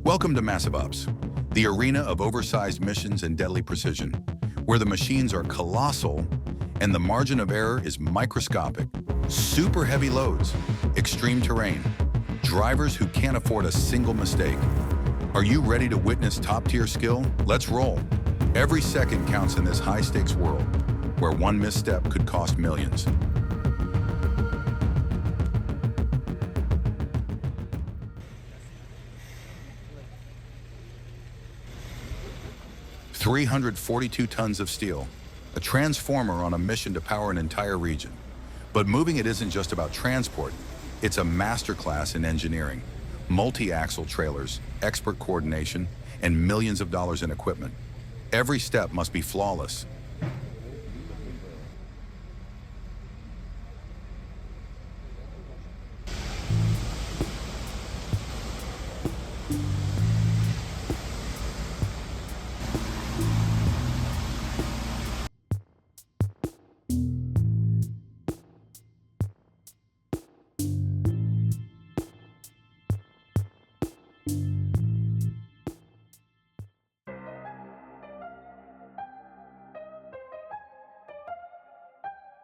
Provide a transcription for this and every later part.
Welcome to MassiveOps, the arena of oversized missions and deadly precision, where the machines are colossal and the margin of error is microscopic. Super heavy loads, extreme terrain, drivers who can't afford a single mistake. Are you ready to witness top-tier skill? Let's roll. Every second counts in this high-stakes world, where one misstep could cost millions. $342 tons of steel, a transformer on a mission to power an entire region. But moving it isn't just about transport, it's a masterclass in engineering. Multi-axle trailers, expert coordination, and millions of dollars in equipment. Every step must be flawless.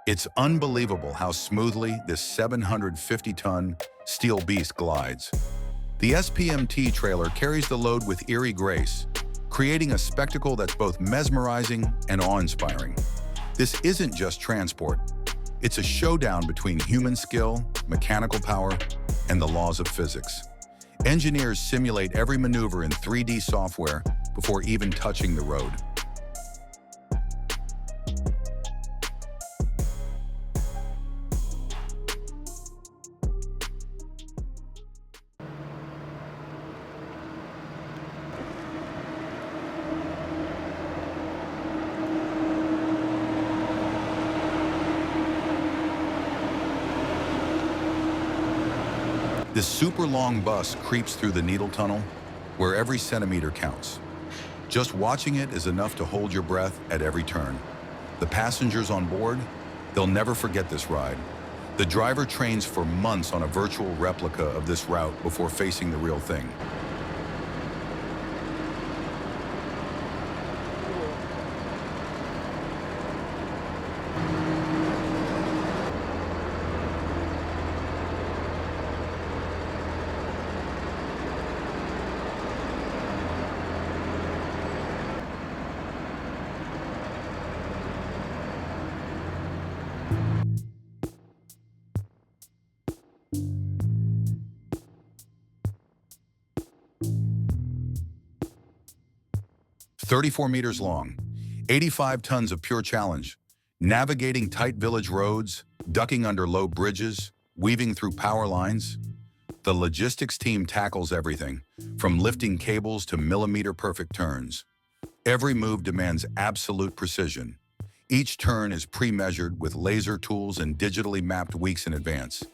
It's unbelievable how smoothly this 750-ton steel beast glides. The SPMT trailer carries the load with eerie grace, creating a spectacle that's both mesmerizing and awe-inspiring. This isn't just transport. It's a showdown between human skill, mechanical power, and the laws of physics. Engineers simulate every maneuver in 3D software before even touching the road. This super long bus creeps through the needle tunnel, where every centimeter counts. Just watching it is enough to hold your breath at every turn. The passengers on board, they'll never forget this ride. The driver trains for months on a virtual replica of this route before facing the real thing. "34 meters long, 85 tons of pure challenge, navigating tight village roads, ducking under low bridges, weaving through power lines." The logistics team tackles everything, from lifting cables to millimeter-perfect turns. Every move demands absolute precision. Each turn is pre-measured with laser tools and digitally mapped weeks in advance.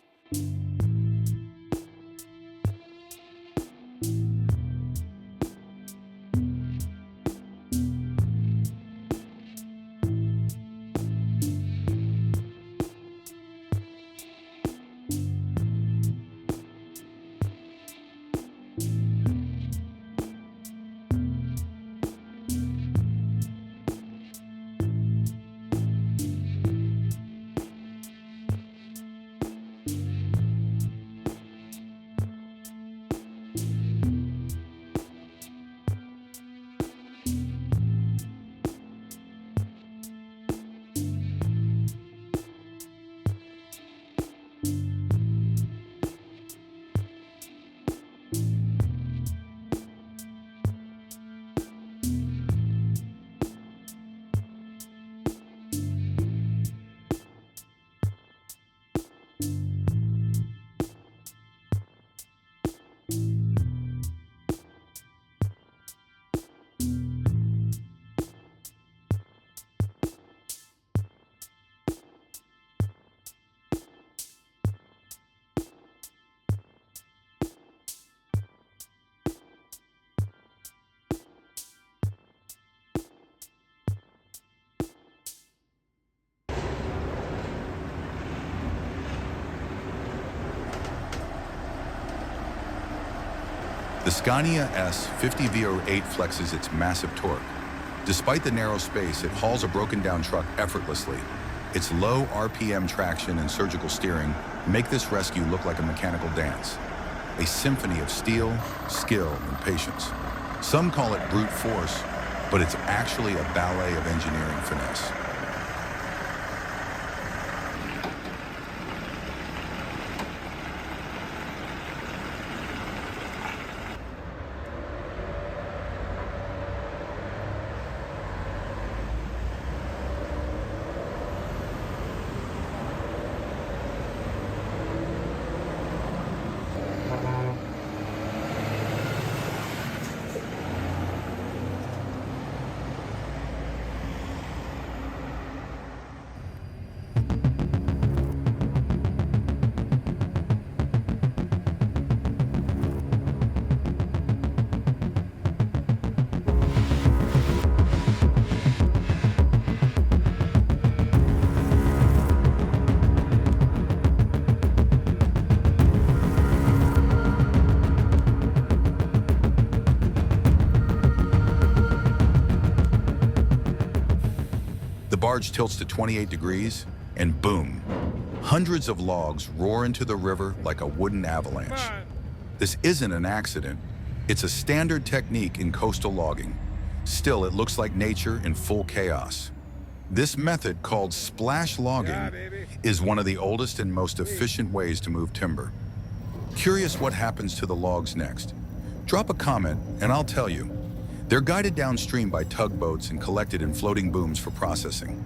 The Scania S50V08 flexes its massive torque. Despite the narrow space, it hauls a broken-down truck effortlessly. Its low RPM traction and surgical steering make this rescue look like a mechanical dance, a symphony of steel, skill, and patience. Some call it brute force, but it's actually a ballet of engineering finesse. The barge tilts to 28 degrees, and boom, hundreds of logs roar into the river like a wooden avalanche. This isn't an accident. It's a standard technique in coastal logging. Still, it looks like nature in full chaos. This method, called splash logging, is one of the oldest and most efficient ways to move timber. Curious what happens to the logs next? Drop a comment and I'll tell you. They're guided downstream by tugboats and collected in floating booms for processing.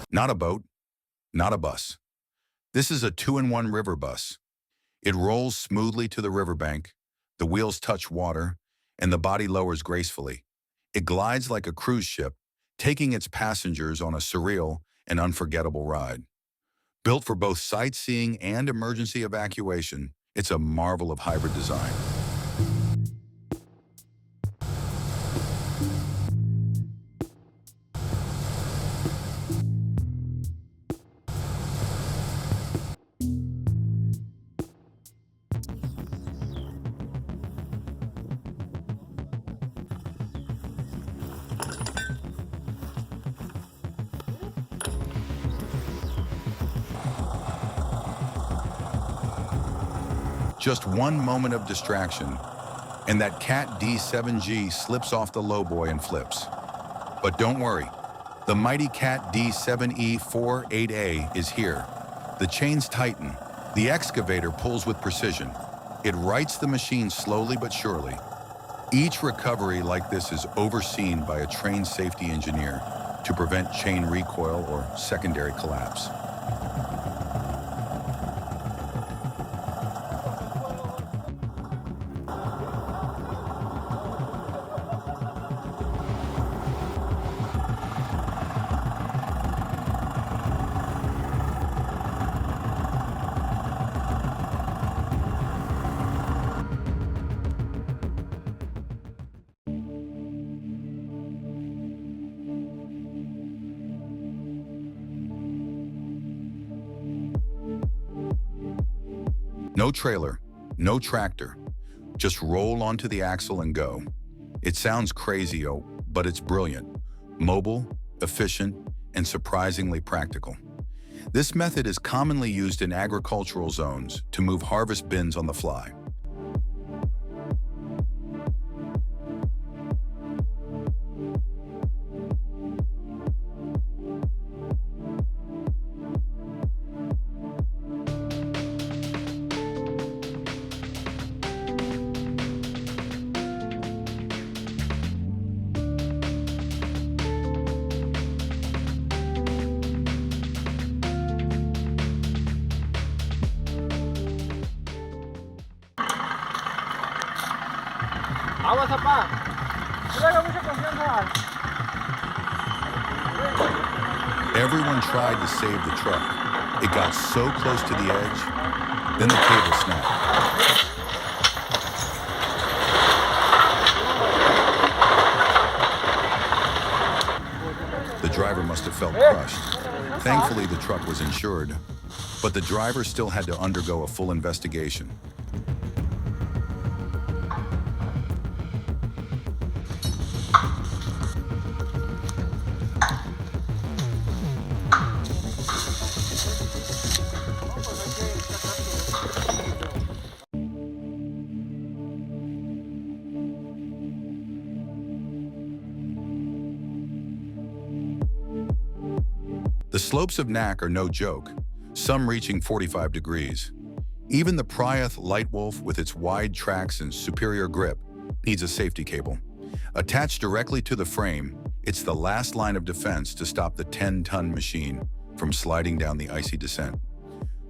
Not a boat, not a bus. This is a 2-in-1 river bus. It rolls smoothly to the riverbank, the wheels touch water, and the body lowers gracefully. It glides like a cruise ship, taking its passengers on a surreal and unforgettable ride. Built for both sightseeing and emergency evacuation, it's a marvel of hybrid design. Just one moment of distraction, and that Cat D7G slips off the lowboy and flips. But don't worry, the mighty Cat D7E48A is here. The chains tighten, the excavator pulls with precision. It rights the machine slowly but surely. Each recovery like this is overseen by a trained safety engineer to prevent chain recoil or secondary collapse. No trailer, no tractor. Just roll onto the axle and go. It sounds crazy, but it's brilliant, mobile, efficient, and surprisingly practical. This method is commonly used in agricultural zones to move harvest bins on the fly. Aguas, papá. Traiga mucha confianza. Everyone tried to save the truck. It got so close to the edge, then the cable snapped. The driver must have felt crushed. Thankfully, the truck was insured, but the driver still had to undergo a full investigation. The slopes of Knack are no joke, some reaching 45 degrees. Even the Priath Lightwolf, with its wide tracks and superior grip, needs a safety cable. Attached directly to the frame, it's the last line of defense to stop the 10-ton machine from sliding down the icy descent.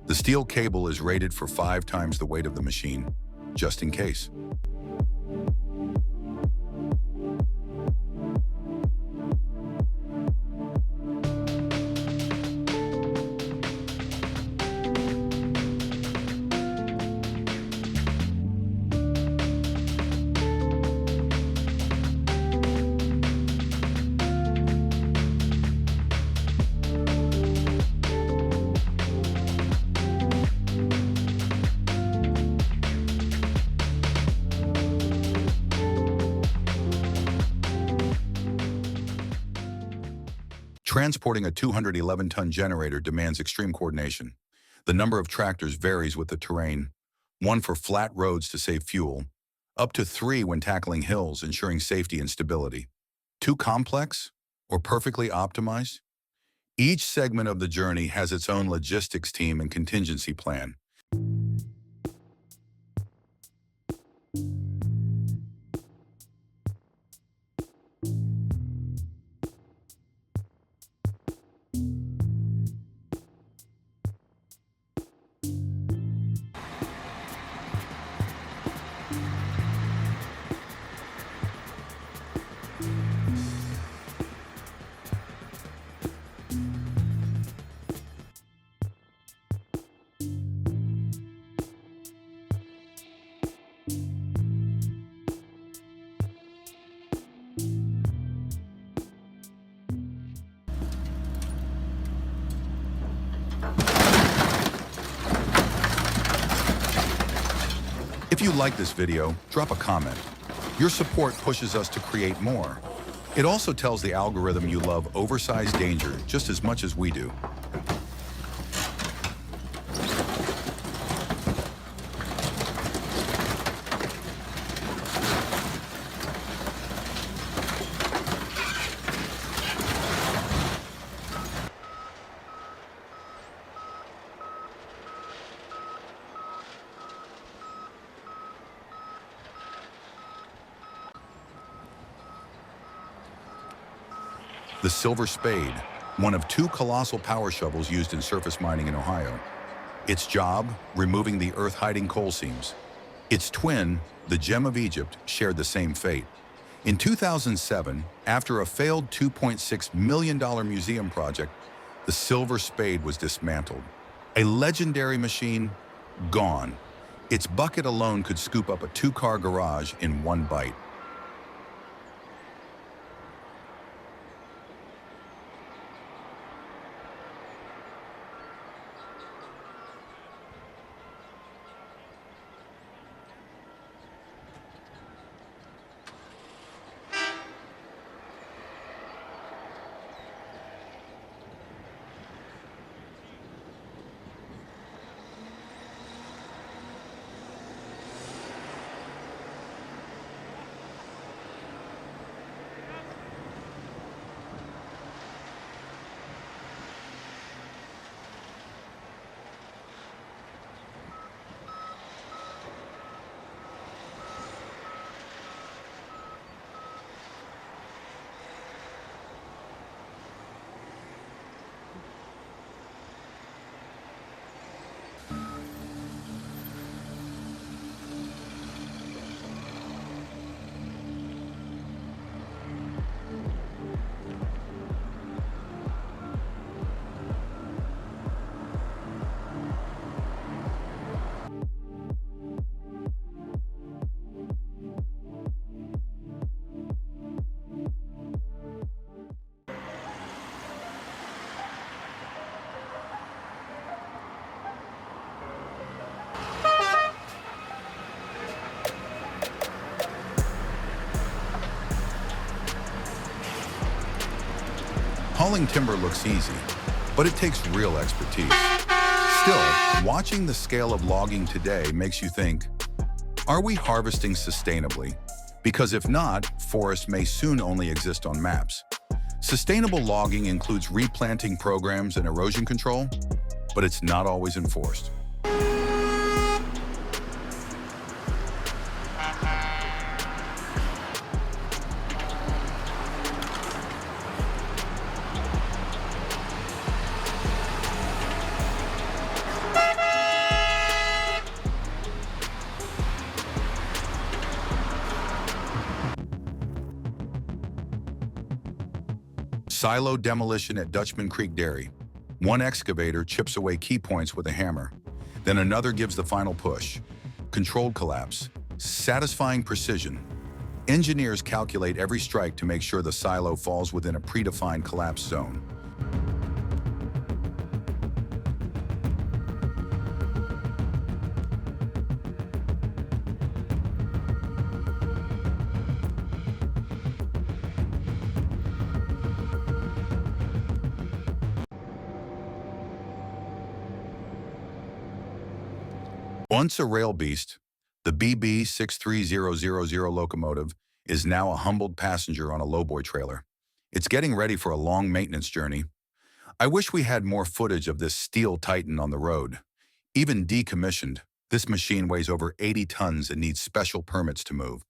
The steel cable is rated for 5 times the weight of the machine, just in case. Transporting a 211-ton generator demands extreme coordination. The number of tractors varies with the terrain, 1 for flat roads to save fuel, up to 3 when tackling hills, ensuring safety and stability. Too complex or perfectly optimized? Each segment of the journey has its own logistics team and contingency plan. If you like this video, drop a comment. Your support pushes us to create more. It also tells the algorithm you love oversized danger just as much as we do. The Silver Spade, one of 2 colossal power shovels used in surface mining in Ohio. Its job, removing the earth-hiding coal seams. Its twin, the Gem of Egypt, shared the same fate. In 2007, after a failed $2.6 million museum project, the Silver Spade was dismantled. A legendary machine, gone. Its bucket alone could scoop up a 2-car garage in 1 bite. Hauling timber looks easy, but it takes real expertise. Still, watching the scale of logging today makes you think, are we harvesting sustainably? Because if not, forests may soon only exist on maps. Sustainable logging includes replanting programs and erosion control, but it's not always enforced. Silo demolition at Dutchman Creek Dairy. One excavator chips away key points with a hammer. Then another gives the final push. Controlled collapse. Satisfying precision. Engineers calculate every strike to make sure the silo falls within a predefined collapse zone. Once a rail beast, the BB 63000 locomotive is now a humbled passenger on a lowboy trailer. It's getting ready for a long maintenance journey. I wish we had more footage of this steel titan on the road. Even decommissioned, this machine weighs over 80 tons and needs special permits to move.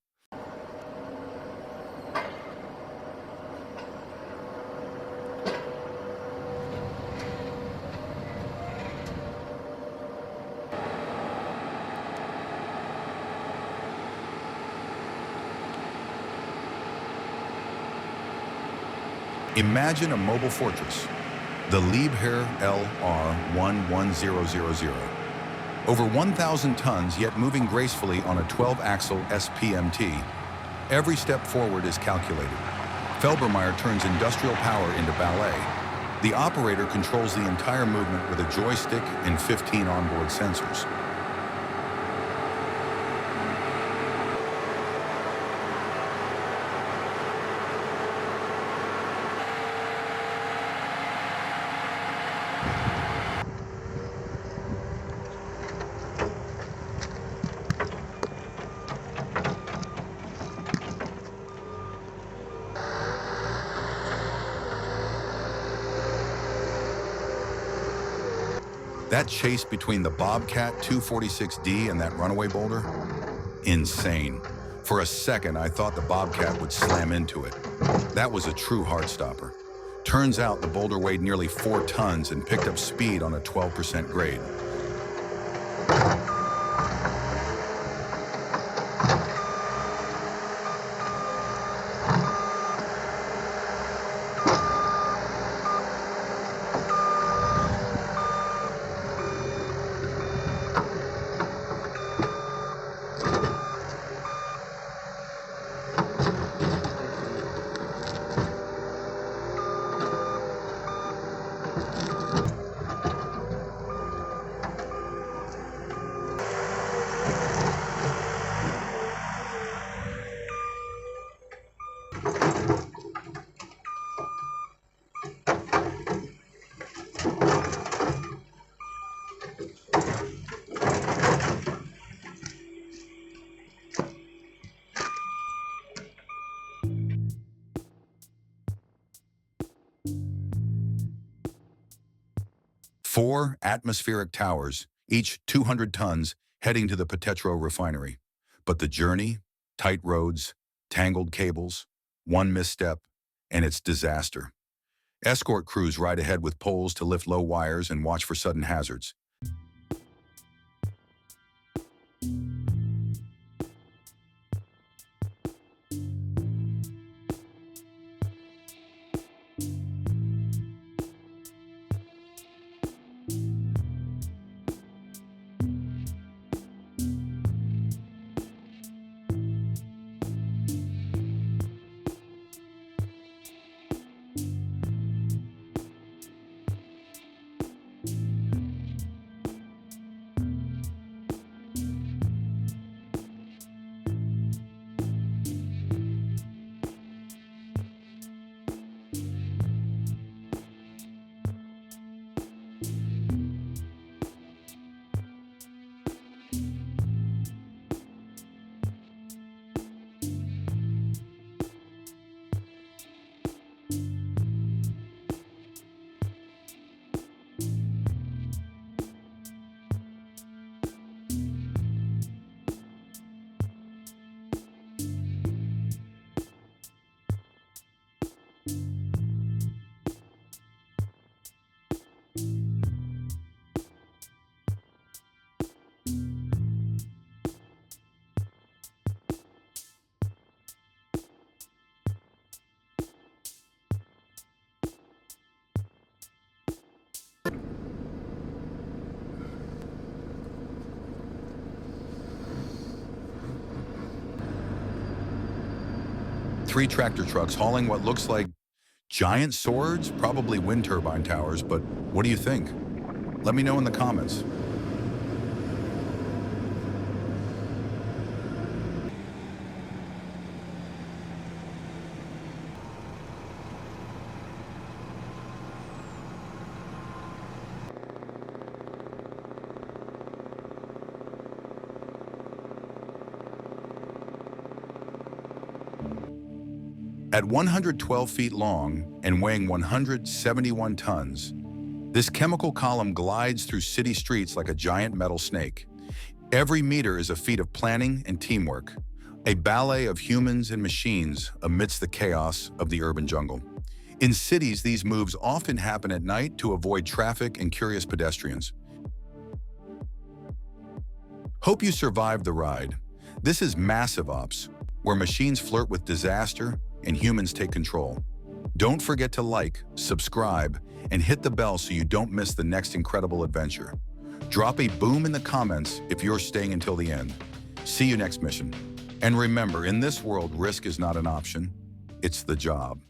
Imagine a mobile fortress, the Liebherr LR11000. Over 1,000 tons, yet moving gracefully on a 12-axle SPMT. Every step forward is calculated. Felbermeyer turns industrial power into ballet. The operator controls the entire movement with a joystick and 15 onboard sensors. That chase between the Bobcat 246D and that runaway boulder? Insane. For a second, I thought the Bobcat would slam into it. That was a true heartstopper. Turns out the boulder weighed nearly 4 tons and picked up speed on a 12% grade. Four atmospheric towers, each 200 tons, heading to the Petetro refinery. But the journey, tight roads, tangled cables, one misstep, and it's disaster. Escort crews ride ahead with poles to lift low wires and watch for sudden hazards. 3 tractor trucks hauling what looks like giant swords, probably wind turbine towers, but what do you think? Let me know in the comments. At 112 feet long and weighing 171 tons, this chemical column glides through city streets like a giant metal snake. Every meter is a feat of planning and teamwork, a ballet of humans and machines amidst the chaos of the urban jungle. In cities, these moves often happen at night to avoid traffic and curious pedestrians. Hope you survived the ride. This is MassiveOps, where machines flirt with disaster and humans take control. Don't forget to like, subscribe, and hit the bell so you don't miss the next incredible adventure. Drop a boom in the comments if you're staying until the end. See you next mission. And remember, in this world, risk is not an option, it's the job.